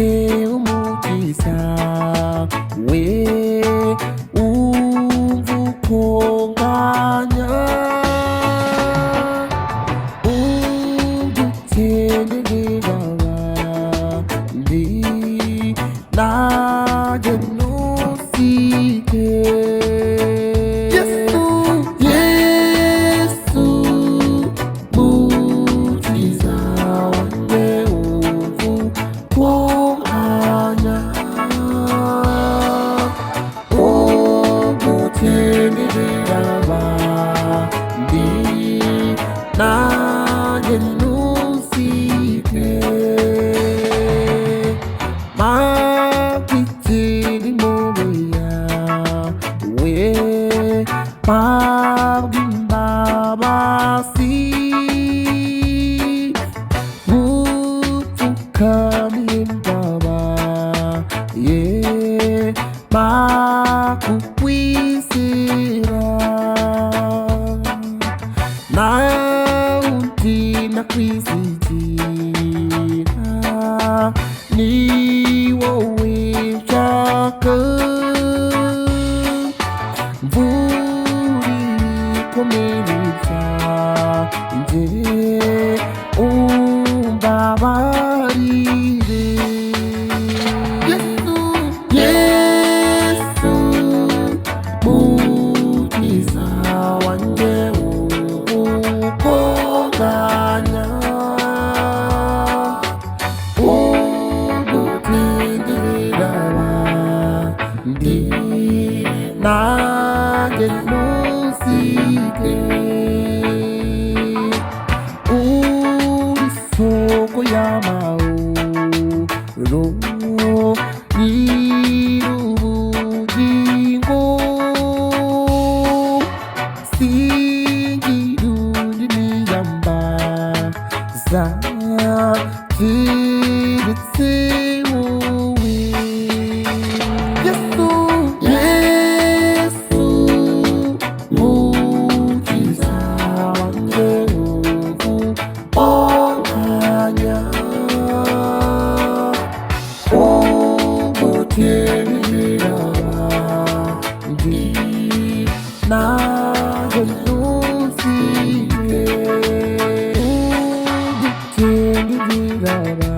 umugisha we umva ukonganya udutenderera abandi nanjye ntusige Yesu Yesu mukiza wanjye umva ukonganya udutenderera abandi nanjye ntusige mabwitira impuhwe yawe mabw'imbabazi gupfukamiye mbabaye makukwizera naundi nakwizigira ni wowe nshaka mvura ikomeretsa nje umbabarire Yesu Yesu mukiza wanjye ukonganya udutenderera abandi nanjye ntusige uri soko y'amahoro nyir'ubugingo singira undi niyambaza keretse wowe Yesu Yesu mukiza wanjye ukonganya udutenderera abandi nanjye ntusige udutenderera abandi